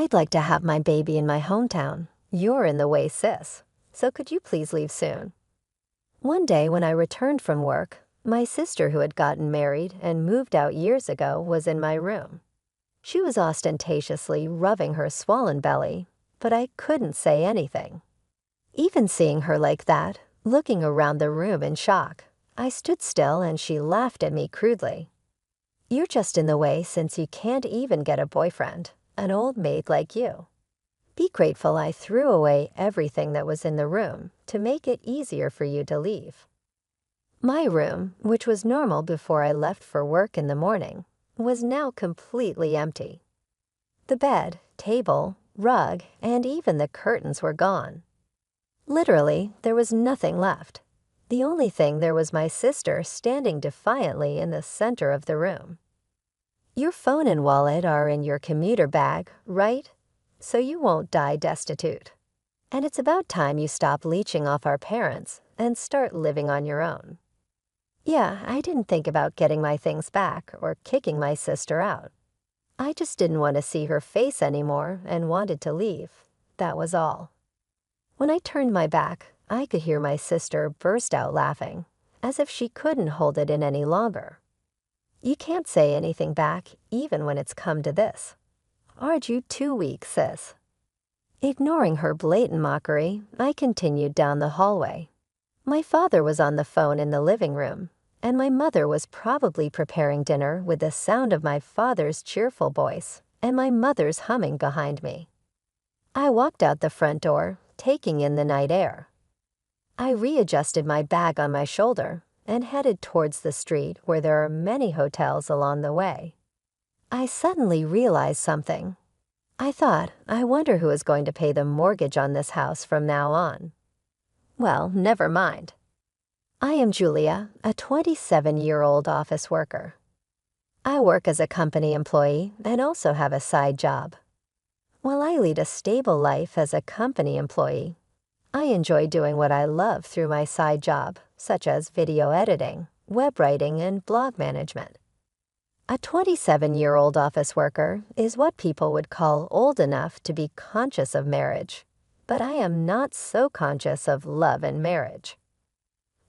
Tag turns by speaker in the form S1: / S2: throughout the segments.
S1: I'd like to have my baby in my hometown. You're in the way, sis. So could you please leave soon? One day when I returned from work, my sister who had gotten married and moved out years ago was in my room. She was ostentatiously rubbing her swollen belly, but I couldn't say anything. Even seeing her like that, looking around the room in shock, I stood still and she laughed at me crudely. You're just in the way since you can't even get a boyfriend, an old maid like you. Be grateful I threw away everything that was in the room to make it easier for you to leave. My room, which was normal before I left for work in the morning, was now completely empty. The bed, table, rug, and even the curtains were gone. Literally, there was nothing left. The only thing there was my sister standing defiantly in the center of the room. Your phone and wallet are in your commuter bag, right? So you won't die destitute. And it's about time you stop leeching off our parents and start living on your own. Yeah, I didn't think about getting my things back or kicking my sister out. I just didn't want to see her face anymore and wanted to leave. That was all. When I turned my back, I could hear my sister burst out laughing, as if she couldn't hold it in any longer. You can't say anything back, even when it's come to this. Aren't you too weak, sis? Ignoring her blatant mockery, I continued down the hallway. My father was on the phone in the living room, and my mother was probably preparing dinner with the sound of my father's cheerful voice and my mother's humming behind me. I walked out the front door, taking in the night air. I readjusted my bag on my shoulder and headed towards the street where there are many hotels along the way. I suddenly realized something. I thought, I wonder who is going to pay the mortgage on this house from now on. Well, never mind. I am Julia, a 27-year-old office worker. I work as a company employee and also have a side job. While I lead a stable life as a company employee, I enjoy doing what I love through my side job, such as video editing, web writing, and blog management. A 27-year-old office worker is what people would call old enough to be conscious of marriage, but I am not so conscious of love and marriage.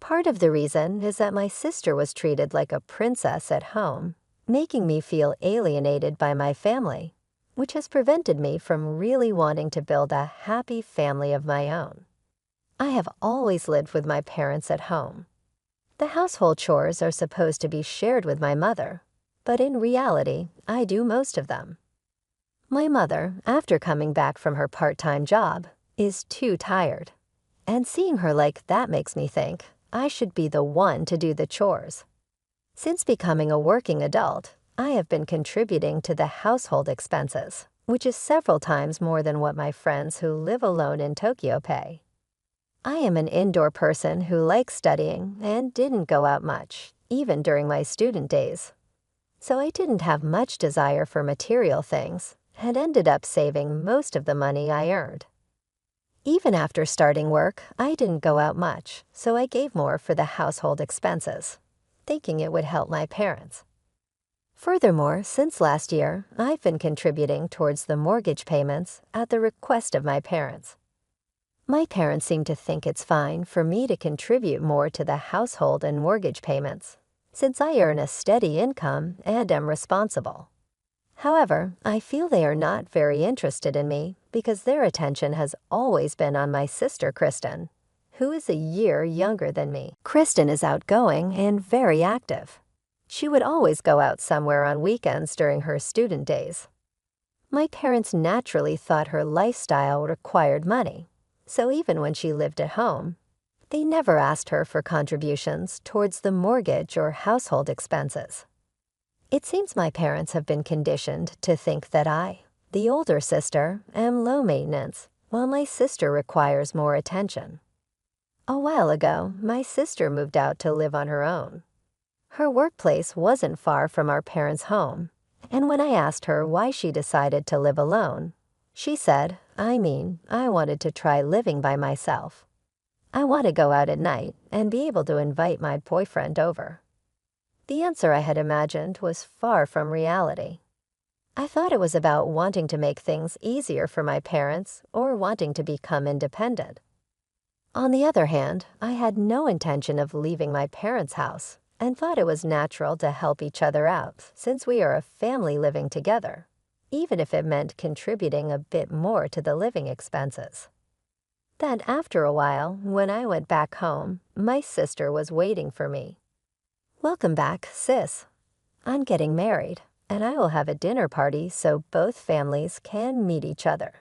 S1: Part of the reason is that my sister was treated like a princess at home, making me feel alienated by my family, which has prevented me from really wanting to build a happy family of my own. I have always lived with my parents at home. The household chores are supposed to be shared with my mother, but in reality, I do most of them. My mother, after coming back from her part-time job, is too tired, and seeing her like that makes me think I should be the one to do the chores. Since becoming a working adult, I have been contributing to the household expenses, which is several times more than what my friends who live alone in Tokyo pay. I am an indoor person who likes studying and didn't go out much, even during my student days. So I didn't have much desire for material things and ended up saving most of the money I earned. Even after starting work, I didn't go out much, so I gave more for the household expenses, thinking it would help my parents. Furthermore, since last year, I've been contributing towards the mortgage payments at the request of my parents. My parents seem to think it's fine for me to contribute more to the household and mortgage payments, since I earn a steady income and am responsible. However, I feel they are not very interested in me because their attention has always been on my sister Kristen, who is a year younger than me. Kristen is outgoing and very active. She would always go out somewhere on weekends during her student days. My parents naturally thought her lifestyle required money, so even when she lived at home, they never asked her for contributions towards the mortgage or household expenses. It seems my parents have been conditioned to think that I, the older sister, am low maintenance, while my sister requires more attention. A while ago, my sister moved out to live on her own. Her workplace wasn't far from our parents' home, and when I asked her why she decided to live alone, she said, I wanted to try living by myself. I want to go out at night and be able to invite my boyfriend over. The answer I had imagined was far from reality. I thought it was about wanting to make things easier for my parents or wanting to become independent. On the other hand, I had no intention of leaving my parents' house and thought it was natural to help each other out since we are a family living together, even if it meant contributing a bit more to the living expenses. Then after a while, when I went back home, my sister was waiting for me. "Welcome back, sis. I'm getting married, and I will have a dinner party so both families can meet each other.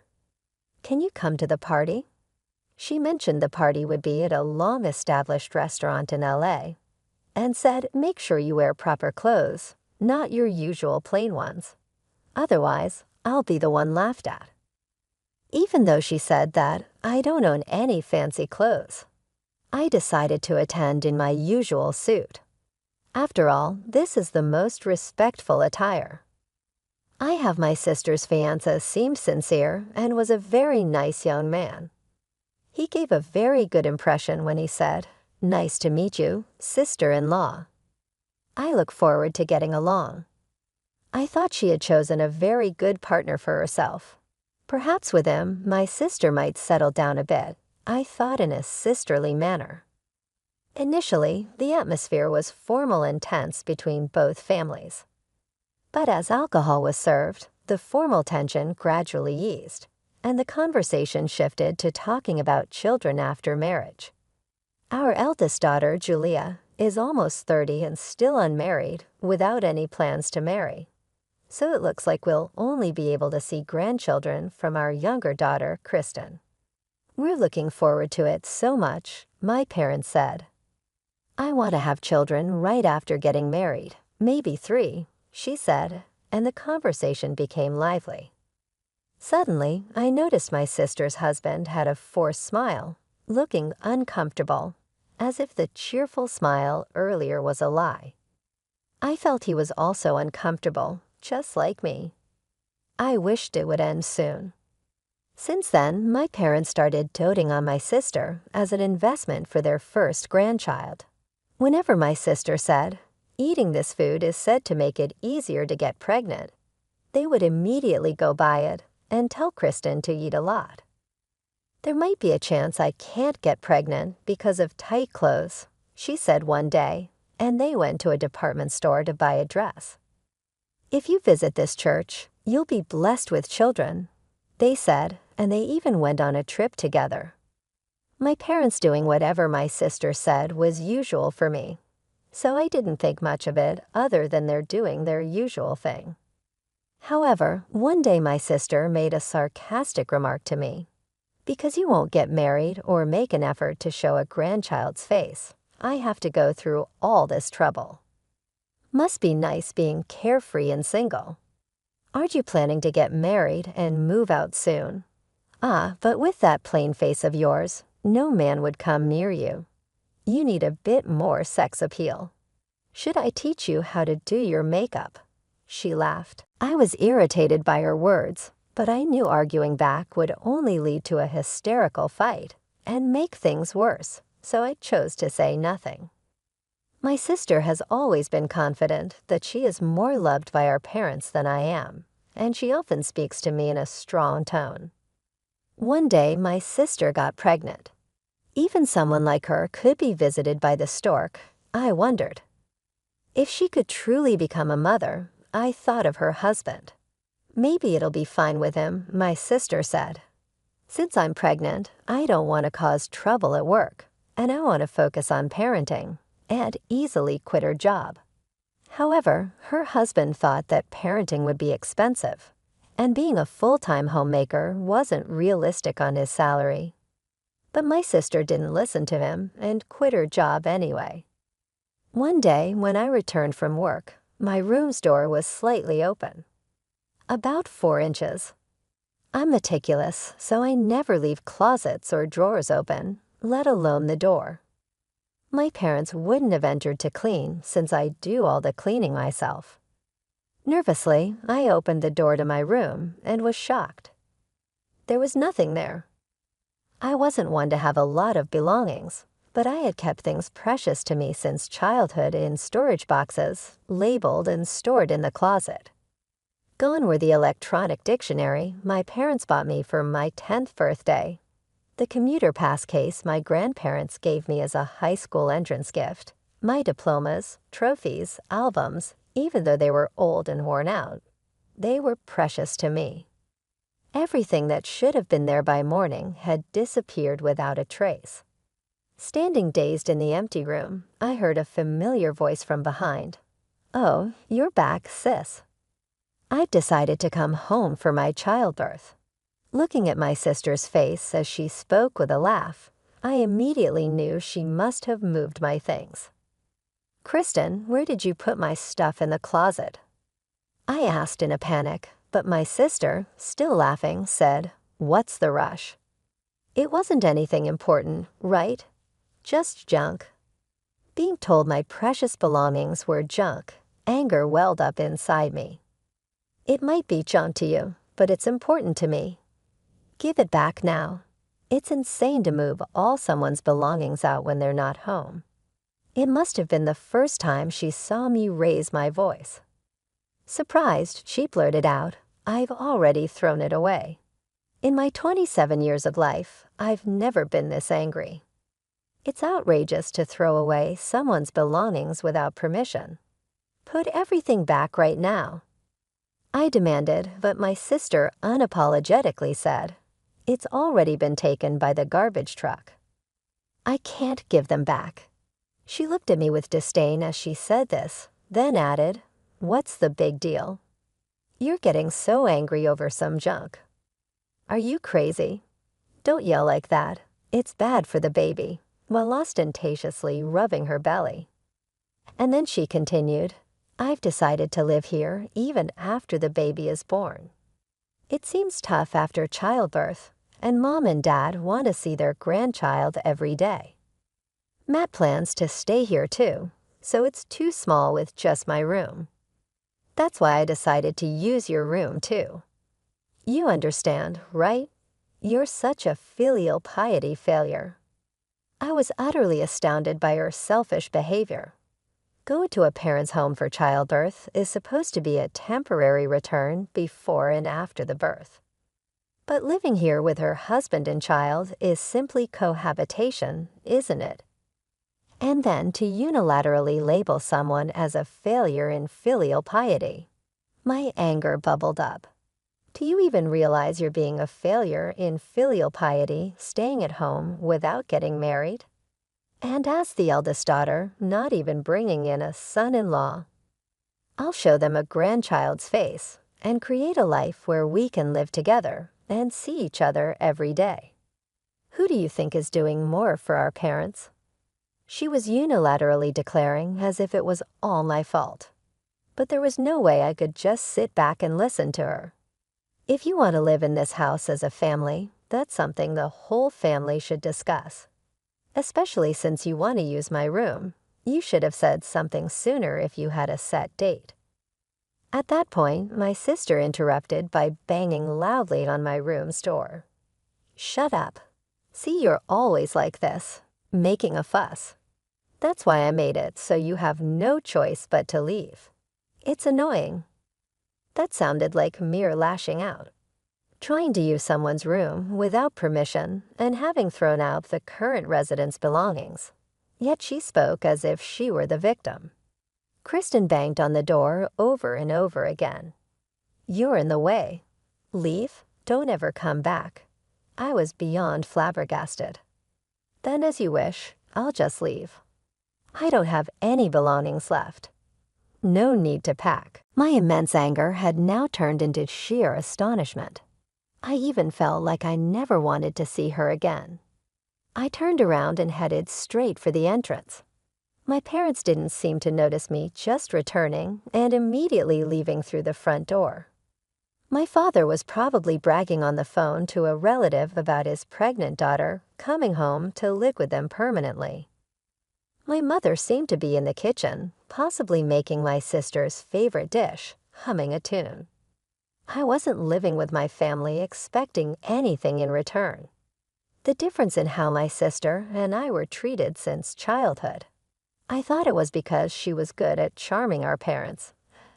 S1: Can you come to the party?" She mentioned the party would be at a long-established restaurant in LA and said, "Make sure you wear proper clothes, not your usual plain ones. Otherwise, I'll be the one laughed at." Even though she said that I don't own any fancy clothes, I decided to attend in my usual suit. After all, this is the most respectful attire. I have my sister's fiancé seemed sincere and was a very nice young man. He gave a very good impression when he said, "Nice to meet you, sister-in-law. I look forward to getting along." I thought she had chosen a very good partner for herself. Perhaps with him, my sister might settle down a bit, I thought in a sisterly manner. Initially, the atmosphere was formal and tense between both families. But as alcohol was served, the formal tension gradually eased, and the conversation shifted to talking about children after marriage. Our eldest daughter, Julia, is almost 30 and still unmarried, without any plans to marry. So it looks like we'll only be able to see grandchildren from our younger daughter, Kristen. We're looking forward to it so much, my parents said. "I want to have children right after getting married, maybe 3, she said, and the conversation became lively. Suddenly, I noticed my sister's husband had a forced smile, looking uncomfortable, as if the cheerful smile earlier was a lie. I felt he was also uncomfortable, just like me. I wished it would end soon. Since then, my parents started doting on my sister as an investment for their first grandchild. Whenever my sister said, "Eating this food is said to make it easier to get pregnant," they would immediately go buy it and tell Kristen to eat a lot. "There might be a chance I can't get pregnant because of tight clothes," she said one day, and they went to a department store to buy a dress. "If you visit this church, you'll be blessed with children," they said, and they even went on a trip together. My parents doing whatever my sister said was usual for me, so I didn't think much of it other than they're doing their usual thing. However, one day my sister made a sarcastic remark to me. "Because you won't get married or make an effort to show a grandchild's face, I have to go through all this trouble. Must be nice being carefree and single. Aren't you planning to get married and move out soon? Ah, but with that plain face of yours, no man would come near you. You need a bit more sex appeal. Should I teach you how to do your makeup?" She laughed. I was irritated by her words, but I knew arguing back would only lead to a hysterical fight and make things worse, so I chose to say nothing. My sister has always been confident that she is more loved by our parents than I am, and she often speaks to me in a strong tone. One day, my sister got pregnant. Even someone like her could be visited by the stork, I wondered. If she could truly become a mother, I thought of her husband. "Maybe it'll be fine with him," my sister said. "Since I'm pregnant, I don't want to cause trouble at work, and I want to focus on parenting and easily quit her job." However, her husband thought that parenting would be expensive, and being a full-time homemaker wasn't realistic on his salary. But my sister didn't listen to him and quit her job anyway. One day, when I returned from work, my room's door was slightly open. About 4 inches. I'm meticulous, so I never leave closets or drawers open, let alone the door. My parents wouldn't have entered to clean since I do all the cleaning myself. Nervously, I opened the door to my room and was shocked. There was nothing there. I wasn't one to have a lot of belongings, but I had kept things precious to me since childhood in storage boxes, labeled and stored in the closet. Gone were the electronic dictionary my parents bought me for my 10th birthday, the commuter pass case my grandparents gave me as a high school entrance gift, my diplomas, trophies, albums, even though they were old and worn out. They were precious to me. Everything that should have been there by morning had disappeared without a trace. Standing dazed in the empty room, I heard a familiar voice from behind. "Oh, you're back, sis. I've decided to come home for my childbirth." Looking at my sister's face as she spoke with a laugh, I immediately knew she must have moved my things. "Kristen, where did you put my stuff in the closet?" I asked in a panic, but my sister, still laughing, said, "What's the rush? It wasn't anything important, right? Just junk." Being told my precious belongings were junk, anger welled up inside me. "It might be junk to you, but it's important to me. Give it back now. It's insane to move all someone's belongings out when they're not home." It must have been the first time she saw me raise my voice. Surprised, she blurted out, "I've already thrown it away." In my 27 years of life, I've never been this angry. It's outrageous to throw away someone's belongings without permission. Put everything back right now. I demanded, but my sister unapologetically said, "It's already been taken by the garbage truck." "I can't give them back." She looked at me with disdain as she said this, then added, "What's the big deal? You're getting so angry over some junk. Are you crazy? Don't yell like that. It's bad for the baby," while ostentatiously rubbing her belly. And then she continued, "I've decided to live here even after the baby is born. It seems tough after childbirth, and Mom and Dad want to see their grandchild every day. Matt plans to stay here too, so it's too small with just my room. That's why I decided to use your room too. You understand, right? You're such a filial piety failure." I was utterly astounded by her selfish behavior. Going to a parent's home for childbirth is supposed to be a temporary return before and after the birth. But living here with her husband and child is simply cohabitation, isn't it? And then to unilaterally label someone as a failure in filial piety. My anger bubbled up. Do you even realize you're being a failure in filial piety staying at home without getting married? And as the eldest daughter, not even bringing in a son-in-law. I'll show them a grandchild's face and create a life where we can live together and see each other every day. Who do you think is doing more for our parents?" She was unilaterally declaring as if it was all my fault. But there was no way I could just sit back and listen to her. If you want to live in this house as a family, that's something the whole family should discuss. Especially since you want to use my room. You should have said something sooner if you had a set date. At that point, my sister interrupted by banging loudly on my room's door. "Shut up. See, you're always like this, making a fuss. That's why I made it, so you have no choice but to leave. It's annoying." That sounded like mere lashing out. Trying to use someone's room without permission and having thrown out the current resident's belongings. Yet she spoke as if she were the victim. Kristen banged on the door over and over again. "You're in the way. Leave. Don't ever come back." I was beyond flabbergasted. "Then as you wish, I'll just leave. I don't have any belongings left. No need to pack." My immense anger had now turned into sheer astonishment. I even felt like I never wanted to see her again. I turned around and headed straight for the entrance. My parents didn't seem to notice me just returning and immediately leaving through the front door. My father was probably bragging on the phone to a relative about his pregnant daughter coming home to live with them permanently. My mother seemed to be in the kitchen, possibly making my sister's favorite dish, humming a tune. I wasn't living with my family expecting anything in return. The difference in how my sister and I were treated since childhood. I thought it was because she was good at charming our parents,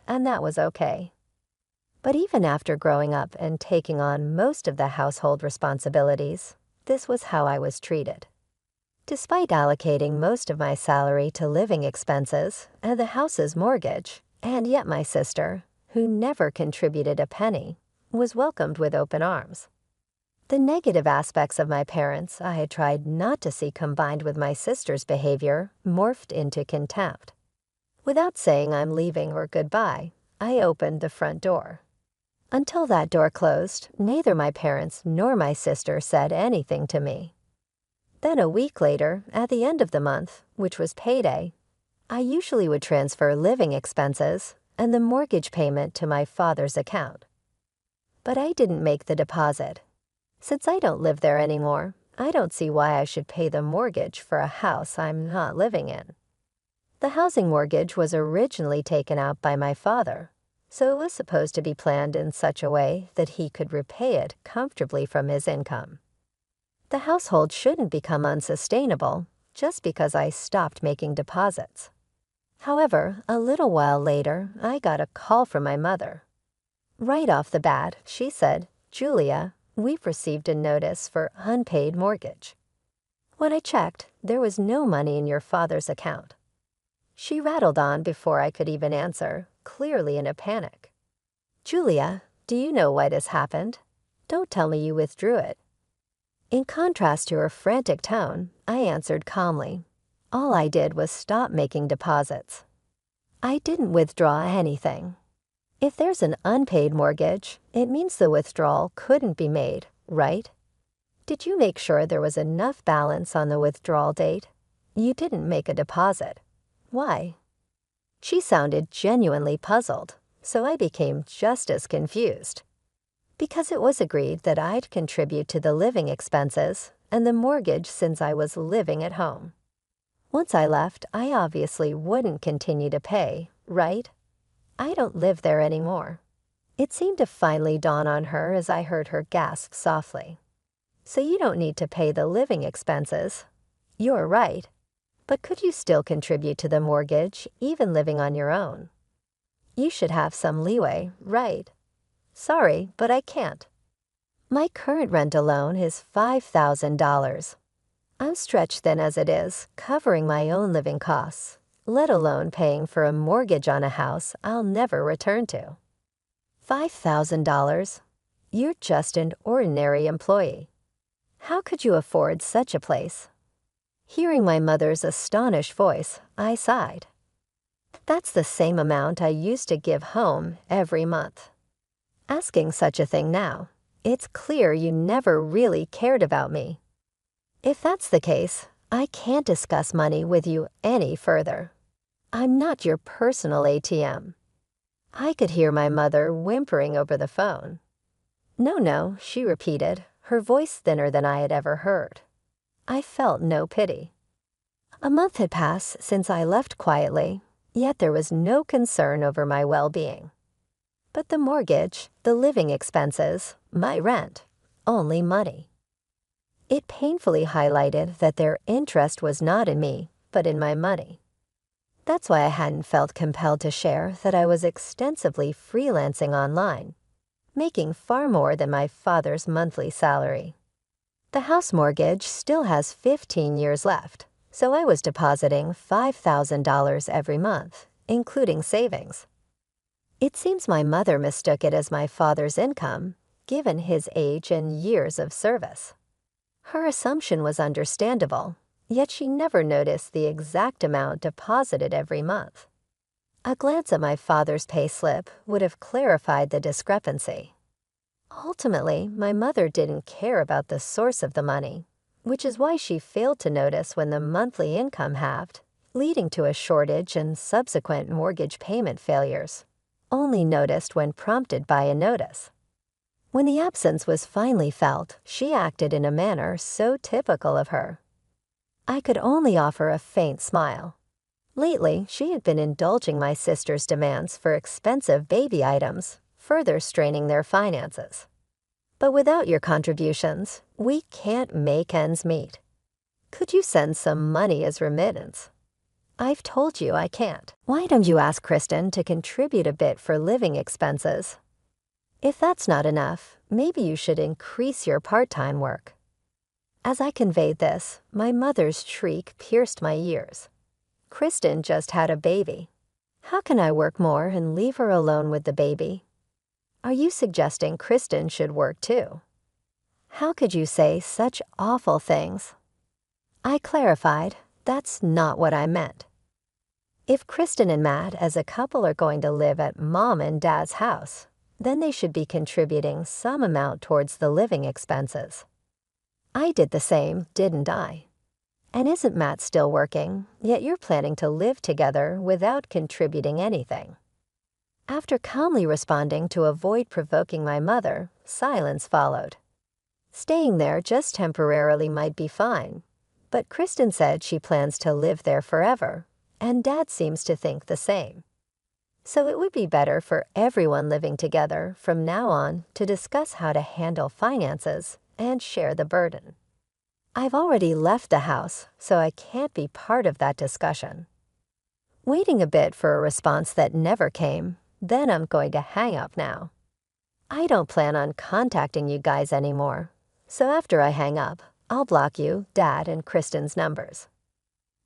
S1: and that was okay. But even after growing up and taking on most of the household responsibilities, this was how I was treated. Despite allocating most of my salary to living expenses and the house's mortgage, and yet my sister, who never contributed a penny, was welcomed with open arms. The negative aspects of my parents I had tried not to see combined with my sister's behavior morphed into contempt. Without saying I'm leaving or goodbye, I opened the front door. Until that door closed, neither my parents nor my sister said anything to me. Then a week later, at the end of the month, which was payday, I usually would transfer living expenses and the mortgage payment to my father's account. But I didn't make the deposit. Since I don't live there anymore, I don't see why I should pay the mortgage for a house I'm not living in. The housing mortgage was originally taken out by my father, so it was supposed to be planned in such a way that he could repay it comfortably from his income. The household shouldn't become unsustainable just because I stopped making deposits. However, a little while later, I got a call from my mother. Right off the bat, she said, "Julia, we've received a notice for unpaid mortgage." When I checked, there was no money in your father's account. She rattled on before I could even answer, clearly in a panic. "Julia, do you know what has happened? Don't tell me you withdrew it." In contrast to her frantic tone, I answered calmly. All I did was stop making deposits. I didn't withdraw anything. If there's an unpaid mortgage, it means the withdrawal couldn't be made, right? Did you make sure there was enough balance on the withdrawal date? You didn't make a deposit. Why? She sounded genuinely puzzled, so I became just as confused. Because it was agreed that I'd contribute to the living expenses and the mortgage since I was living at home. Once I left, I obviously wouldn't continue to pay, right? I don't live there anymore. It seemed to finally dawn on her as I heard her gasp softly. "So you don't need to pay the living expenses. You're right. But could you still contribute to the mortgage, even living on your own? You should have some leeway, right? Sorry, but I can't. My current rent alone is $5,000. I'm stretched thin as it is, covering my own living costs, let alone paying for a mortgage on a house I'll never return to. $5,000? You're just an ordinary employee. How could you afford such a place?" Hearing my mother's astonished voice, I sighed. "That's the same amount I used to give home every month." Asking such a thing now, it's clear you never really cared about me. If that's the case, I can't discuss money with you any further. I'm not your personal ATM. I could hear my mother whimpering over the phone. No, she repeated, her voice thinner than I had ever heard. I felt no pity. A month had passed since I left quietly, yet there was no concern over my well-being. But the mortgage, the living expenses, my rent, only money. It painfully highlighted that their interest was not in me, but in my money. That's why I hadn't felt compelled to share that I was extensively freelancing online, making far more than my father's monthly salary. The house mortgage still has 15 years left, so I was depositing $5,000 every month, including savings. It seems my mother mistook it as my father's income, given his age and years of service. Her assumption was understandable, yet she never noticed the exact amount deposited every month. A glance at my father's payslip would have clarified the discrepancy. Ultimately, my mother didn't care about the source of the money, which is why she failed to notice when the monthly income halved, leading to a shortage and subsequent mortgage payment failures. Only noticed when prompted by a notice. When the absence was finally felt, she acted in a manner so typical of her. I could only offer a faint smile. Lately, she had been indulging my sister's demands for expensive baby items, further straining their finances. But without your contributions, we can't make ends meet. Could you send some money as remittance? I've told you I can't. Why don't you ask Kristen to contribute a bit for living expenses? If that's not enough, maybe you should increase your part-time work. As I conveyed this, my mother's shriek pierced my ears. Kristen just had a baby. How can I work more and leave her alone with the baby? Are you suggesting Kristen should work too? How could you say such awful things? I clarified, that's not what I meant. If Kristen and Matt as a couple are going to live at Mom and Dad's house, then they should be contributing some amount towards the living expenses. I did the same, didn't I? And isn't Matt still working, yet you're planning to live together without contributing anything? After calmly responding to avoid provoking my mother, silence followed. Staying there just temporarily might be fine, but Kristen said she plans to live there forever, and Dad seems to think the same. So it would be better for everyone living together from now on to discuss how to handle finances and share the burden. I've already left the house, so I can't be part of that discussion. Waiting a bit for a response that never came, then I'm going to hang up now. I don't plan on contacting you guys anymore, so after I hang up, I'll block you, Dad, and Kristen's numbers.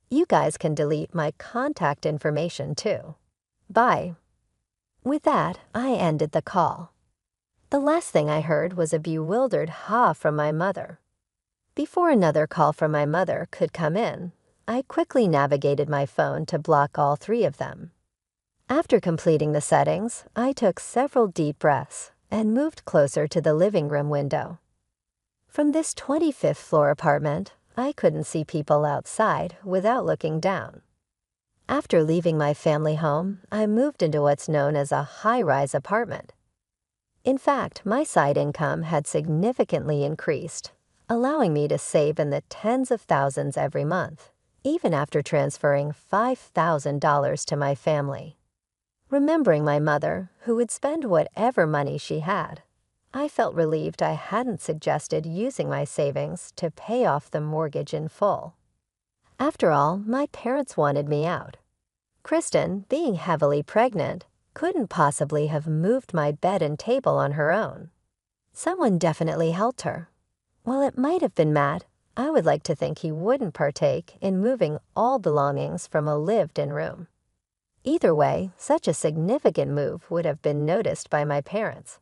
S1: You guys can delete my contact information too. Bye. With that, I ended the call. The last thing I heard was a bewildered ha from my mother. Before another call from my mother could come in, I quickly navigated my phone to block all three of them. After completing the settings, I took several deep breaths and moved closer to the living room window. From this 25th floor apartment, I couldn't see people outside without looking down. After leaving my family home, I moved into what's known as a high-rise apartment. In fact, my side income had significantly increased, allowing me to save in the tens of thousands every month, even after transferring $5,000 to my family. Remembering my mother, who would spend whatever money she had, I felt relieved I hadn't suggested using my savings to pay off the mortgage in full. After all, my parents wanted me out. Kristen, being heavily pregnant, couldn't possibly have moved my bed and table on her own. Someone definitely helped her. While it might have been Matt, I would like to think he wouldn't partake in moving all belongings from a lived-in room. Either way, such a significant move would have been noticed by my parents.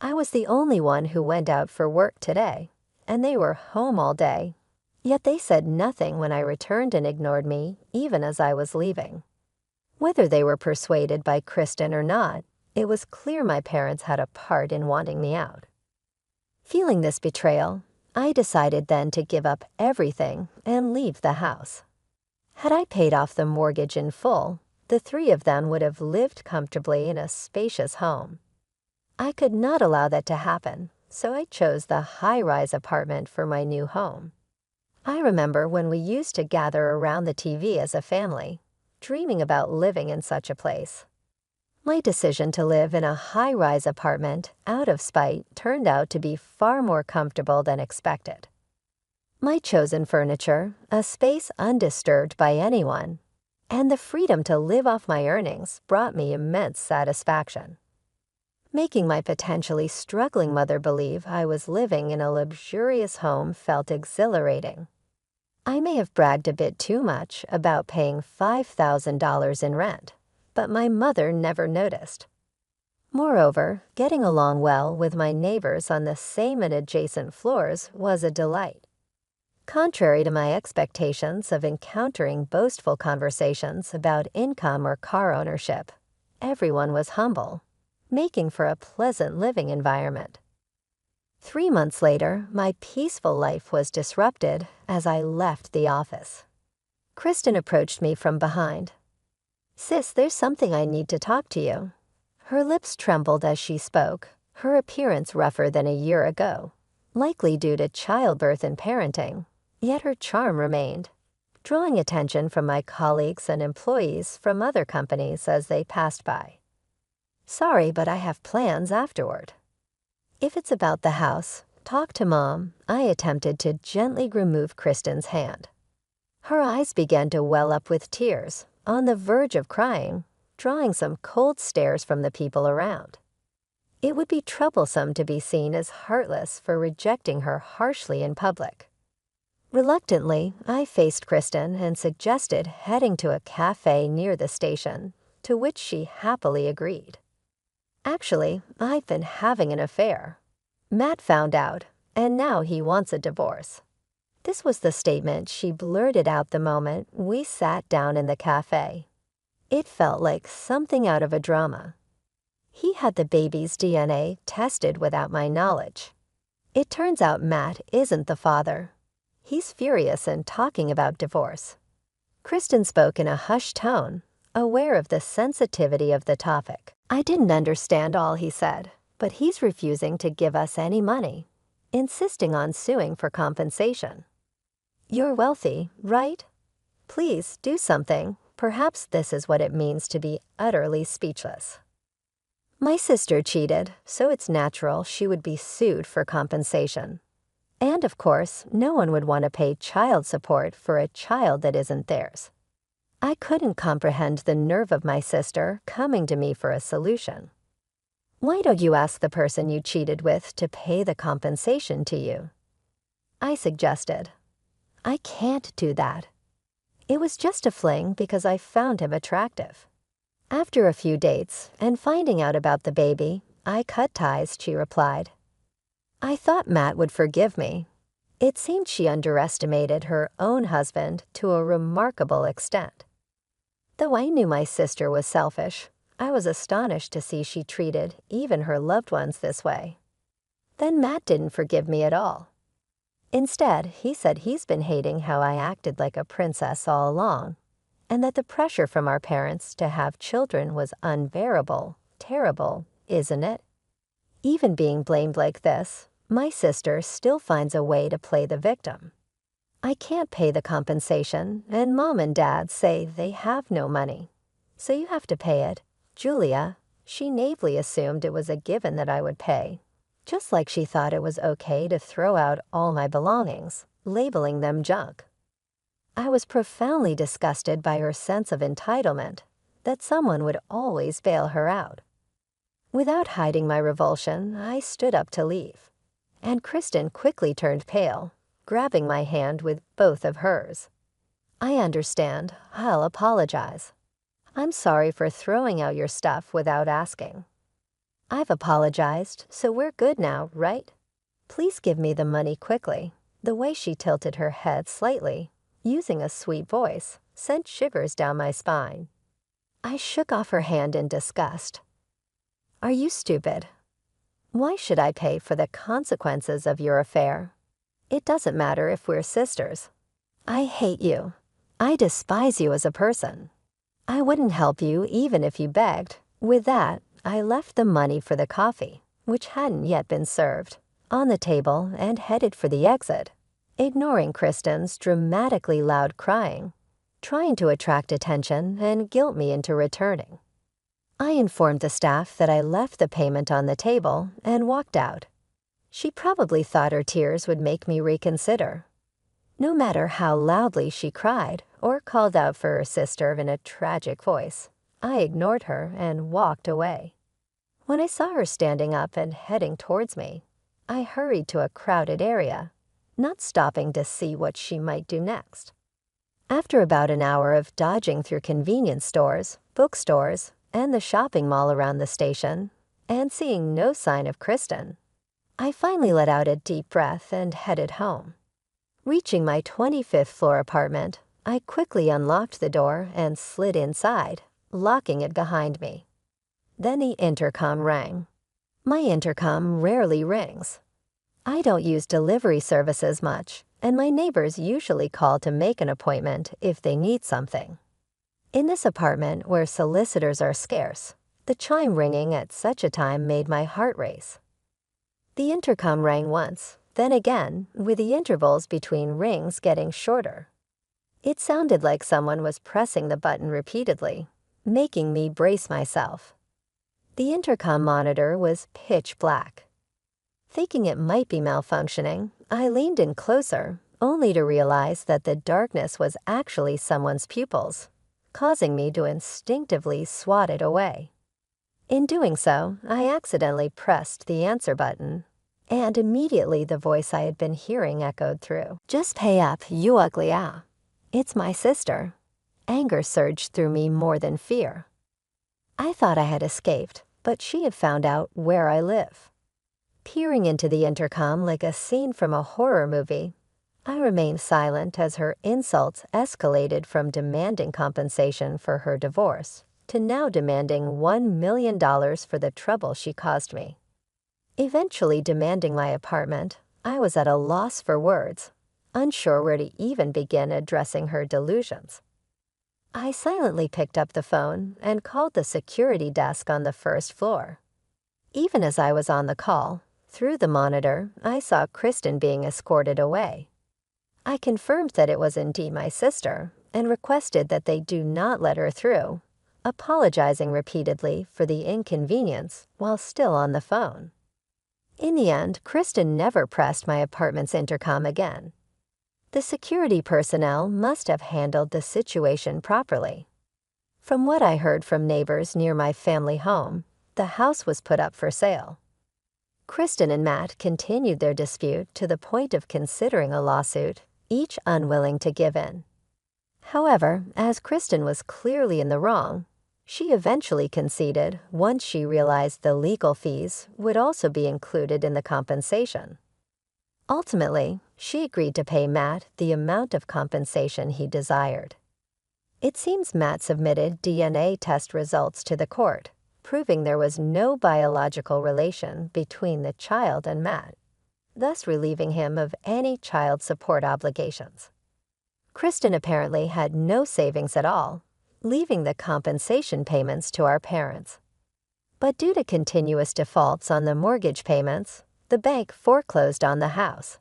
S1: I was the only one who went out for work today, and they were home all day, yet they said nothing when I returned and ignored me even as I was leaving. Whether they were persuaded by Kristen or not, it was clear my parents had a part in wanting me out. Feeling this betrayal, I decided then to give up everything and leave the house. Had I paid off the mortgage in full, the three of them would have lived comfortably in a spacious home. I could not allow that to happen, so I chose the high-rise apartment for my new home. I remember when we used to gather around the TV as a family, dreaming about living in such a place. My decision to live in a high-rise apartment out of spite turned out to be far more comfortable than expected. My chosen furniture, a space undisturbed by anyone, and the freedom to live off my earnings brought me immense satisfaction. Making my potentially struggling mother believe I was living in a luxurious home felt exhilarating. I may have bragged a bit too much about paying $5,000 in rent, but my mother never noticed. Moreover, getting along well with my neighbors on the same and adjacent floors was a delight. Contrary to my expectations of encountering boastful conversations about income or car ownership, everyone was humble, making for a pleasant living environment. 3 months later, my peaceful life was disrupted as I left the office. Kristen approached me from behind. "Sis, there's something I need to talk to you." Her lips trembled as she spoke, her appearance rougher than a year ago, likely due to childbirth and parenting, yet her charm remained, drawing attention from my colleagues and employees from other companies as they passed by. "Sorry, but I have plans afterward." "If it's about the house, talk to Mom." I attempted to gently remove Kristen's hand. Her eyes began to well up with tears, on the verge of crying, drawing some cold stares from the people around. It would be troublesome to be seen as heartless for rejecting her harshly in public. Reluctantly, I faced Kristen and suggested heading to a cafe near the station, to which she happily agreed. Actually, I've been having an affair. Matt found out, and now he wants a divorce. This was the statement she blurted out the moment we sat down in the cafe. It felt like something out of a drama. He had the baby's DNA tested without my knowledge. It turns out Matt isn't the father. He's furious and talking about divorce. Kristen spoke in a hushed tone, aware of the sensitivity of the topic. I didn't understand all he said, but he's refusing to give us any money, insisting on suing for compensation. You're wealthy, right? Please do something. Perhaps this is what it means to be utterly speechless. My sister cheated, so it's natural she would be sued for compensation. And of course, no one would want to pay child support for a child that isn't theirs. I couldn't comprehend the nerve of my sister coming to me for a solution. Why don't you ask the person you cheated with to pay the compensation to you? I suggested. I can't do that. It was just a fling because I found him attractive. After a few dates and finding out about the baby, I cut ties, she replied. I thought Matt would forgive me. It seemed she underestimated her own husband to a remarkable extent. Though I knew my sister was selfish, I was astonished to see she treated even her loved ones this way. Then Matt didn't forgive me at all. Instead, he said he's been hating how I acted like a princess all along, and that the pressure from our parents to have children was unbearable, terrible, isn't it? Even being blamed like this, my sister still finds a way to play the victim. I can't pay the compensation, and Mom and Dad say they have no money. So you have to pay it. Julia, she naively assumed it was a given that I would pay, just like she thought it was okay to throw out all my belongings, labeling them junk. I was profoundly disgusted by her sense of entitlement, that someone would always bail her out. Without hiding my revulsion, I stood up to leave, and Kristen quickly turned pale, grabbing my hand with both of hers. I understand. I'll apologize. I'm sorry for throwing out your stuff without asking. I've apologized, so we're good now, right? Please give me the money quickly. The way she tilted her head slightly, using a sweet voice, sent shivers down my spine. I shook off her hand in disgust. Are you stupid? Why should I pay for the consequences of your affair? It doesn't matter if we're sisters. I hate you. I despise you as a person. I wouldn't help you even if you begged. With that, I left the money for the coffee, which hadn't yet been served, on the table and headed for the exit, ignoring Kristen's dramatically loud crying, trying to attract attention and guilt me into returning. I informed the staff that I left the payment on the table and walked out. She probably thought her tears would make me reconsider. No matter how loudly she cried or called out for her sister in a tragic voice, I ignored her and walked away. When I saw her standing up and heading towards me, I hurried to a crowded area, not stopping to see what she might do next. After about an hour of dodging through convenience stores, bookstores, and the shopping mall around the station, and seeing no sign of Kristen, I finally let out a deep breath and headed home. Reaching my 25th floor apartment, I quickly unlocked the door and slid inside, locking it behind me. Then the intercom rang. My intercom rarely rings. I don't use delivery services much, and my neighbors usually call to make an appointment if they need something. In this apartment, where solicitors are scarce, the chime ringing at such a time made my heart race. The intercom rang once, then again, with the intervals between rings getting shorter. It sounded like someone was pressing the button repeatedly, making me brace myself. The intercom monitor was pitch black. Thinking it might be malfunctioning, I leaned in closer, only to realize that the darkness was actually someone's pupils, causing me to instinctively swat it away. In doing so, I accidentally pressed the answer button, and immediately the voice I had been hearing echoed through. "Just pay up, you ugly ah. It's my sister." Anger surged through me more than fear. I thought I had escaped, but she had found out where I live. Peering into the intercom like a scene from a horror movie, I remained silent as her insults escalated from demanding compensation for her divorce to now demanding $1 million for the trouble she caused me. Eventually demanding my apartment, I was at a loss for words, unsure where to even begin addressing her delusions. I silently picked up the phone and called the security desk on the first floor. Even as I was on the call, through the monitor, I saw Kristen being escorted away. I confirmed that it was indeed my sister and requested that they do not let her through, apologizing repeatedly for the inconvenience while still on the phone. In the end, Kristen never pressed my apartment's intercom again. The security personnel must have handled the situation properly. From what I heard from neighbors near my family home, the house was put up for sale. Kristen and Matt continued their dispute to the point of considering a lawsuit, each unwilling to give in. However, as Kristen was clearly in the wrong, she eventually conceded once she realized the legal fees would also be included in the compensation. Ultimately, she agreed to pay Matt the amount of compensation he desired. It seems Matt submitted DNA test results to the court, proving there was no biological relation between the child and Matt, thus relieving him of any child support obligations. Kristen apparently had no savings at all, leaving the compensation payments to our parents. But due to continuous defaults on the mortgage payments, the bank foreclosed on the house.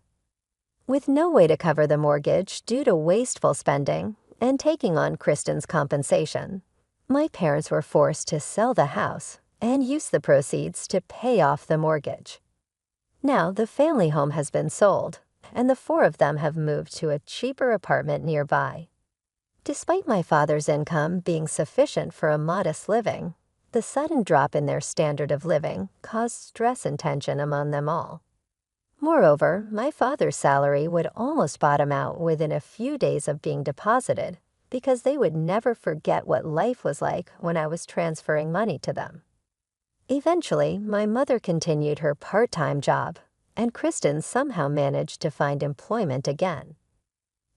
S1: With no way to cover the mortgage due to wasteful spending and taking on Kristen's compensation, my parents were forced to sell the house and use the proceeds to pay off the mortgage. Now the family home has been sold, and the four of them have moved to a cheaper apartment nearby. Despite my father's income being sufficient for a modest living, the sudden drop in their standard of living caused stress and tension among them all. Moreover, my father's salary would almost bottom out within a few days of being deposited because they would never forget what life was like when I was transferring money to them. Eventually, my mother continued her part-time job, and Kristen somehow managed to find employment again.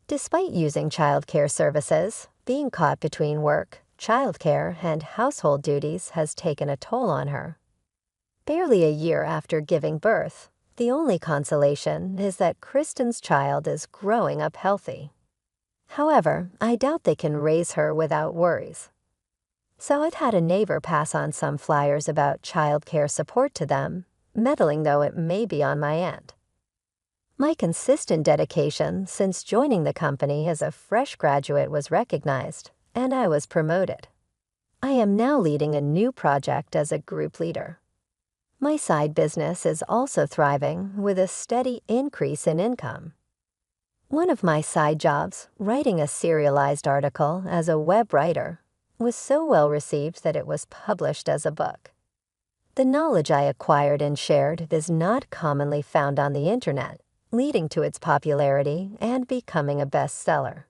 S1: Despite using childcare services, being caught between work, childcare, and household duties has taken a toll on her. Barely a year after giving birth, the only consolation is that Kristen's child is growing up healthy. However, I doubt they can raise her without worries. So I've had a neighbor pass on some flyers about childcare support to them, meddling though it may be on my end. My consistent dedication since joining the company as a fresh graduate was recognized, and I was promoted. I am now leading a new project as a group leader. My side business is also thriving with a steady increase in income. One of my side jobs, writing a serialized article as a web writer, was so well received that it was published as a book. The knowledge I acquired and shared is not commonly found on the internet, leading to its popularity and becoming a bestseller.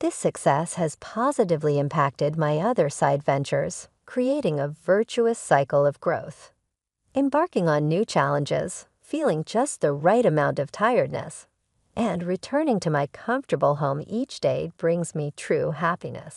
S1: This success has positively impacted my other side ventures, creating a virtuous cycle of growth. Embarking on new challenges, feeling just the right amount of tiredness, and returning to my comfortable home each day brings me true happiness.